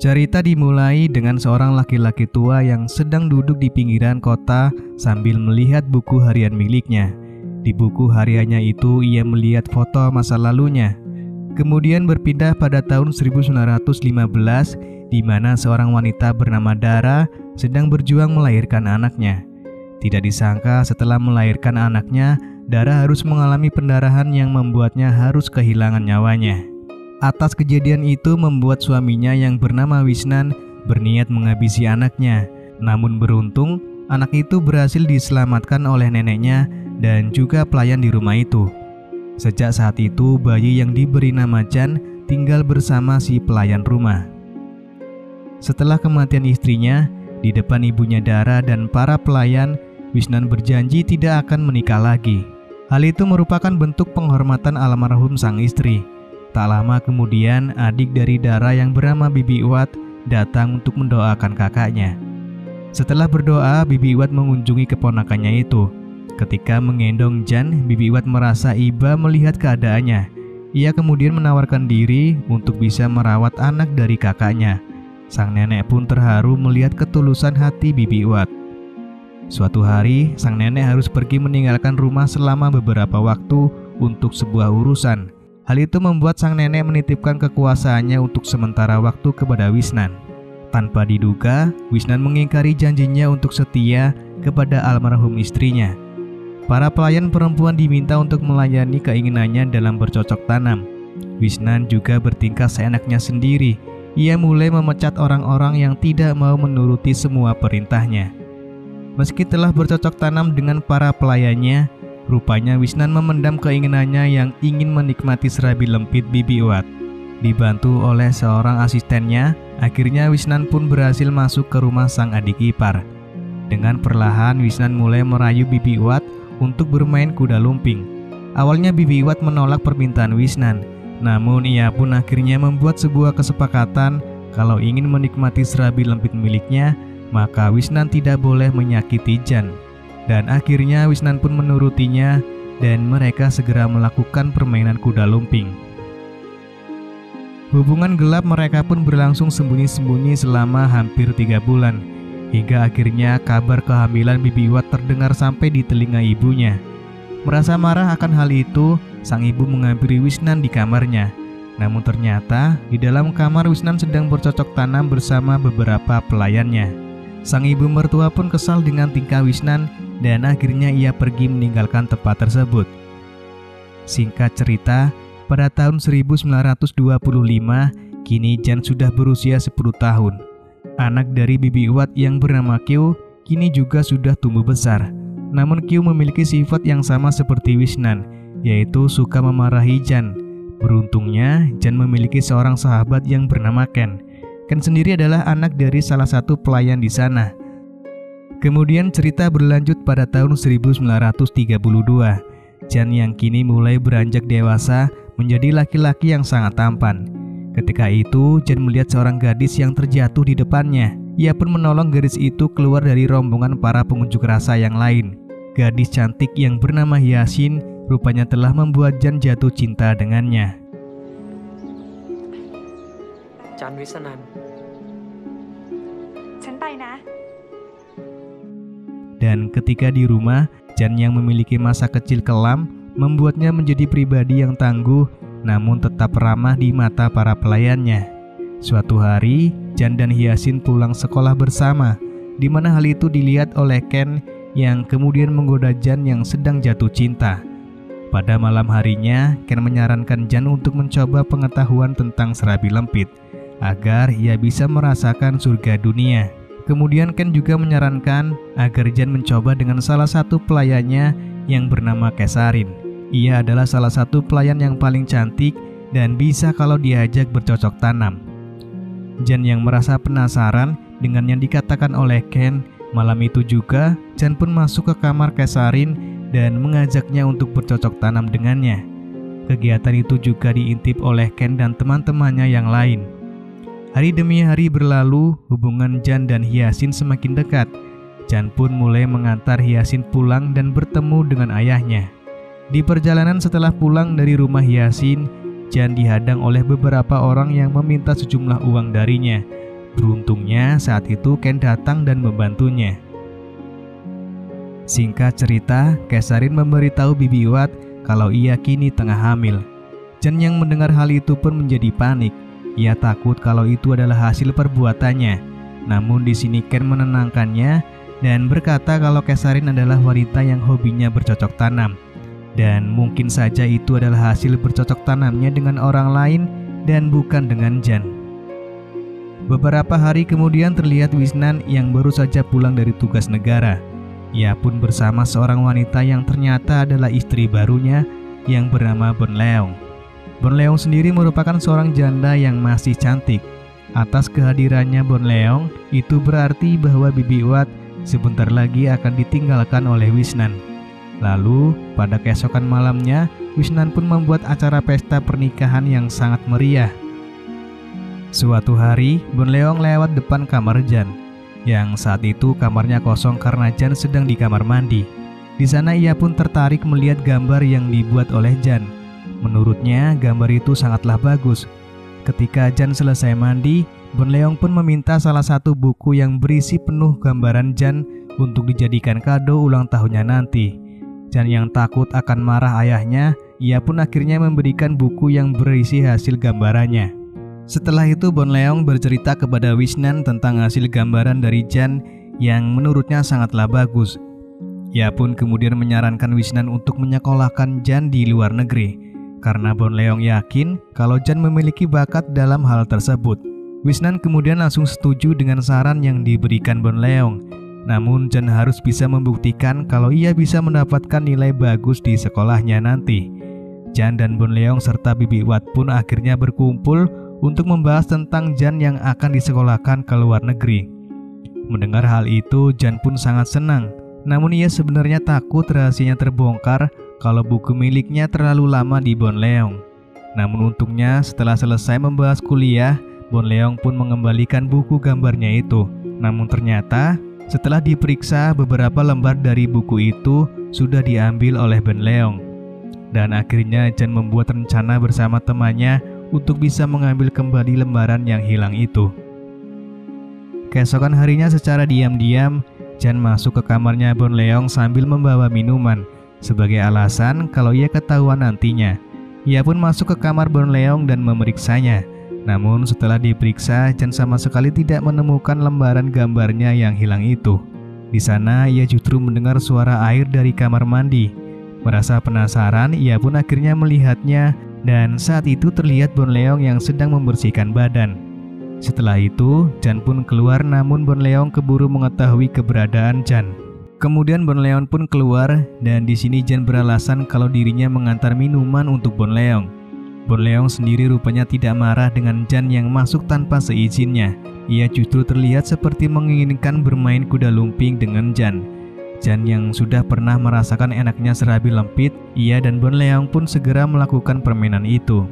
Cerita dimulai dengan seorang laki-laki tua yang sedang duduk di pinggiran kota sambil melihat buku harian miliknya. Di buku hariannya itu ia melihat foto masa lalunya. Kemudian berpindah pada tahun 1915 di mana seorang wanita bernama Dara sedang berjuang melahirkan anaknya. Tidak disangka setelah melahirkan anaknya, Dara harus mengalami pendarahan yang membuatnya harus kehilangan nyawanya. Atas kejadian itu membuat suaminya yang bernama Wisnan berniat menghabisi anaknya. Namun beruntung, anak itu berhasil diselamatkan oleh neneknya dan juga pelayan di rumah itu. Sejak saat itu, bayi yang diberi nama Jan tinggal bersama si pelayan rumah. Setelah kematian istrinya, di depan ibunya Dara dan para pelayan, Wisnan berjanji tidak akan menikah lagi. Hal itu merupakan bentuk penghormatan almarhum sang istri. Tak lama kemudian, adik dari Dara yang bernama Bibi Iwat datang untuk mendoakan kakaknya. Setelah berdoa, Bibi Iwat mengunjungi keponakannya itu. Ketika menggendong Jan, Bibi Iwat merasa iba melihat keadaannya. Ia kemudian menawarkan diri untuk bisa merawat anak dari kakaknya. Sang nenek pun terharu melihat ketulusan hati Bibi Iwat. Suatu hari, sang nenek harus pergi meninggalkan rumah selama beberapa waktu untuk sebuah urusan. Hal itu membuat sang nenek menitipkan kekuasaannya untuk sementara waktu kepada Wisnan. Tanpa diduga, Wisnan mengingkari janjinya untuk setia kepada almarhum istrinya. Para pelayan perempuan diminta untuk melayani keinginannya dalam bercocok tanam. Wisnan juga bertingkah seenaknya sendiri. Ia mulai memecat orang-orang yang tidak mau menuruti semua perintahnya. Meski telah bercocok tanam dengan para pelayannya, rupanya Wisnan memendam keinginannya yang ingin menikmati serabi lempit Bibi Iwat. Dibantu oleh seorang asistennya, akhirnya Wisnan pun berhasil masuk ke rumah sang adik ipar. Dengan perlahan Wisnan mulai merayu Bibi Iwat untuk bermain kuda lumping. Awalnya Bibi Iwat menolak permintaan Wisnan, namun ia pun akhirnya membuat sebuah kesepakatan kalau ingin menikmati serabi lempit miliknya, maka Wisnan tidak boleh menyakiti Jan. Dan akhirnya Wisnan pun menurutinya dan mereka segera melakukan permainan kuda lumping. Hubungan gelap mereka pun berlangsung sembunyi-sembunyi selama hampir 3 bulan. Hingga akhirnya kabar kehamilan Bibi Iwat terdengar sampai di telinga ibunya. Merasa marah akan hal itu, sang ibu menghampiri Wisnan di kamarnya. Namun ternyata di dalam kamar Wisnan sedang bercocok tanam bersama beberapa pelayannya. Sang ibu mertua pun kesal dengan tingkah Wisnan dan akhirnya ia pergi meninggalkan tempat tersebut. Singkat cerita, pada tahun 1925, kini Jan sudah berusia 10 tahun. Anak dari Bibi Iwat yang bernama Kyu kini juga sudah tumbuh besar. Namun Kyu memiliki sifat yang sama seperti Wisnan, yaitu suka memarahi Jan. Beruntungnya, Jan memiliki seorang sahabat yang bernama Ken. Ken sendiri adalah anak dari salah satu pelayan di sana. Kemudian cerita berlanjut pada tahun 1932. Jan yang kini mulai beranjak dewasa menjadi laki-laki yang sangat tampan. Ketika itu, Jan melihat seorang gadis yang terjatuh di depannya. Ia pun menolong gadis itu keluar dari rombongan para pengunjuk rasa yang lain. Gadis cantik yang bernama Hyasin rupanya telah membuat Jan jatuh cinta dengannya. Jan Wisnan. Dan ketika di rumah, Jan yang memiliki masa kecil kelam membuatnya menjadi pribadi yang tangguh namun tetap ramah di mata para pelayannya. Suatu hari, Jan dan Hyasin pulang sekolah bersama, di mana hal itu dilihat oleh Ken yang kemudian menggoda Jan yang sedang jatuh cinta. Pada malam harinya, Ken menyarankan Jan untuk mencoba pengetahuan tentang serabi lempit agar ia bisa merasakan surga dunia. Kemudian Ken juga menyarankan agar Jan mencoba dengan salah satu pelayannya yang bernama Kesarin. Ia adalah salah satu pelayan yang paling cantik dan bisa kalau diajak bercocok tanam. Jan yang merasa penasaran dengan yang dikatakan oleh Ken, malam itu juga Jan pun masuk ke kamar Kesarin dan mengajaknya untuk bercocok tanam dengannya. Kegiatan itu juga diintip oleh Ken dan teman-temannya yang lain. Hari demi hari berlalu, hubungan Jan dan Hyasin semakin dekat. Jan pun mulai mengantar Hyasin pulang dan bertemu dengan ayahnya. Di perjalanan setelah pulang dari rumah Hyasin, Jan dihadang oleh beberapa orang yang meminta sejumlah uang darinya. Beruntungnya saat itu Ken datang dan membantunya. Singkat cerita, Kesarin memberitahu Bibi Wat kalau ia kini tengah hamil. Jan yang mendengar hal itu pun menjadi panik. Ia takut kalau itu adalah hasil perbuatannya. Namun di sini Ken menenangkannya dan berkata kalau Kesarin adalah wanita yang hobinya bercocok tanam. Dan mungkin saja itu adalah hasil bercocok tanamnya dengan orang lain dan bukan dengan Jan. Beberapa hari kemudian terlihat Wisnan yang baru saja pulang dari tugas negara. Ia pun bersama seorang wanita yang ternyata adalah istri barunya yang bernama Bon Leong. Bon Leong sendiri merupakan seorang janda yang masih cantik. Atas kehadirannya Bon Leong, itu berarti bahwa Bibi Wat sebentar lagi akan ditinggalkan oleh Wisnan. Lalu, pada keesokan malamnya, Wisnan pun membuat acara pesta pernikahan yang sangat meriah. Suatu hari, Bon Leong lewat depan kamar Jan, yang saat itu kamarnya kosong karena Jan sedang di kamar mandi. Di sana ia pun tertarik melihat gambar yang dibuat oleh Jan. Menurutnya, gambar itu sangatlah bagus. Ketika Jan selesai mandi, Bon Leong pun meminta salah satu buku yang berisi penuh gambaran Jan untuk dijadikan kado ulang tahunnya nanti. Jan yang takut akan marah ayahnya, ia pun akhirnya memberikan buku yang berisi hasil gambarannya. Setelah itu Bon Leong bercerita kepada Wisnan tentang hasil gambaran dari Jan yang menurutnya sangatlah bagus. Ia pun kemudian menyarankan Wisnan untuk menyekolahkan Jan di luar negeri, karena Bon Leong yakin kalau Jan memiliki bakat dalam hal tersebut. Wisnan kemudian langsung setuju dengan saran yang diberikan Bon Leong. Namun Jan harus bisa membuktikan kalau ia bisa mendapatkan nilai bagus di sekolahnya nanti. Jan dan Bon Leong serta Bibi Wat pun akhirnya berkumpul untuk membahas tentang Jan yang akan disekolahkan ke luar negeri. Mendengar hal itu, Jan pun sangat senang. Namun ia sebenarnya takut rahasianya terbongkar kalau buku miliknya terlalu lama di Bon Leong. Namun untungnya setelah selesai membahas kuliah, Bon Leong pun mengembalikan buku gambarnya itu. Namun ternyata setelah diperiksa, beberapa lembar dari buku itu sudah diambil oleh Bon Leong. Dan akhirnya Jan membuat rencana bersama temannya untuk bisa mengambil kembali lembaran yang hilang itu. Keesokan harinya secara diam-diam, Jan masuk ke kamarnya Bon Leong sambil membawa minuman, sebagai alasan kalau ia ketahuan nantinya. Ia pun masuk ke kamar Bon Leong dan memeriksanya. Namun setelah diperiksa, Jan sama sekali tidak menemukan lembaran gambarnya yang hilang itu. Di sana ia justru mendengar suara air dari kamar mandi. Merasa penasaran, ia pun akhirnya melihatnya. Dan saat itu terlihat Bon Leong yang sedang membersihkan badan. Setelah itu, Jan pun keluar namun Bon Leong keburu mengetahui keberadaan Jan. Kemudian Bon Leong pun keluar dan di sini Jan beralasan kalau dirinya mengantar minuman untuk Bon Leong. Bon Leong sendiri rupanya tidak marah dengan Jan yang masuk tanpa seizinnya. Ia justru terlihat seperti menginginkan bermain kuda lumping dengan Jan. Jan yang sudah pernah merasakan enaknya serabi lempit, ia dan Bon Leong pun segera melakukan permainan itu.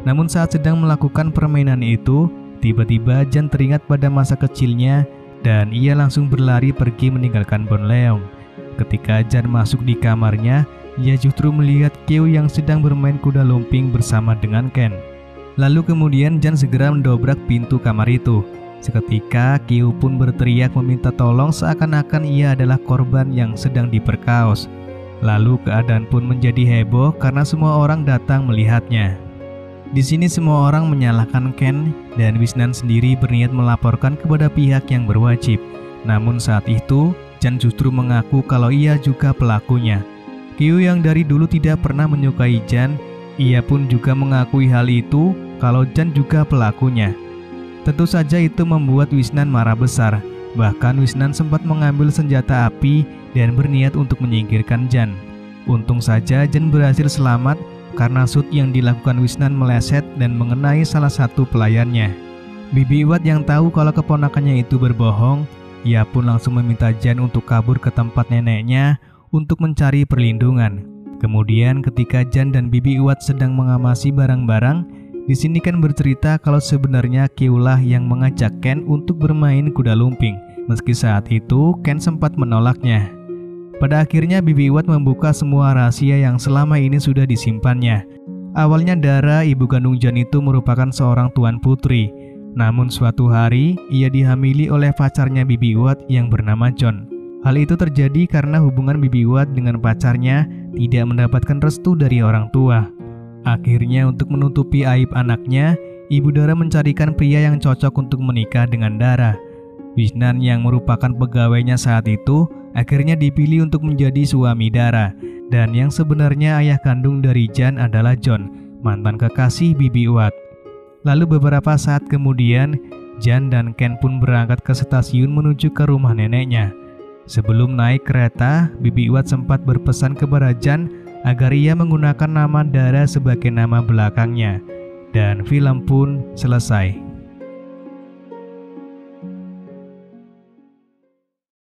Namun saat sedang melakukan permainan itu, tiba-tiba Jan teringat pada masa kecilnya dan ia langsung berlari pergi meninggalkan Bon Leong. Ketika Jan masuk di kamarnya, ia justru melihat Kyo yang sedang bermain kuda lumping bersama dengan Ken. Lalu kemudian Jan segera mendobrak pintu kamar itu. Seketika Kyo pun berteriak meminta tolong seakan-akan ia adalah korban yang sedang diperkaos. Lalu keadaan pun menjadi heboh karena semua orang datang melihatnya. Di sini semua orang menyalahkan Ken dan Wisnan sendiri berniat melaporkan kepada pihak yang berwajib. Namun saat itu Jan justru mengaku kalau ia juga pelakunya. Kyo yang dari dulu tidak pernah menyukai Jan, ia pun juga mengakui hal itu kalau Jan juga pelakunya. Tentu saja itu membuat Wisnan marah besar. Bahkan Wisnan sempat mengambil senjata api dan berniat untuk menyingkirkan Jan. Untung saja Jan berhasil selamat karena shoot yang dilakukan Wisnan meleset dan mengenai salah satu pelayannya. Bibi Wat yang tahu kalau keponakannya itu berbohong, ia pun langsung meminta Jan untuk kabur ke tempat neneknya untuk mencari perlindungan. Kemudian ketika Jan dan Bibi Wat sedang mengamasi barang-barang, di sini Ken bercerita kalau sebenarnya Kyo lah yang mengajak Ken untuk bermain kuda lumping. Meski saat itu Ken sempat menolaknya. Pada akhirnya Bibi Wat membuka semua rahasia yang selama ini sudah disimpannya. Awalnya Dara, ibu kandung Jan itu merupakan seorang tuan putri. Namun suatu hari, ia dihamili oleh pacarnya Bibi Uwat yang bernama John. Hal itu terjadi karena hubungan Bibi Uwat dengan pacarnya tidak mendapatkan restu dari orang tua. Akhirnya untuk menutupi aib anaknya, Ibu Dara mencarikan pria yang cocok untuk menikah dengan Dara. Wisnan yang merupakan pegawainya saat itu akhirnya dipilih untuk menjadi suami Dara. Dan yang sebenarnya ayah kandung dari Jan adalah John, mantan kekasih Bibi Uwat. Lalu beberapa saat kemudian, Jan dan Ken pun berangkat ke stasiun menuju ke rumah neneknya. Sebelum naik kereta, Bibi Uwat sempat berpesan kepada Jan agar ia menggunakan nama Dara sebagai nama belakangnya. Dan film pun selesai.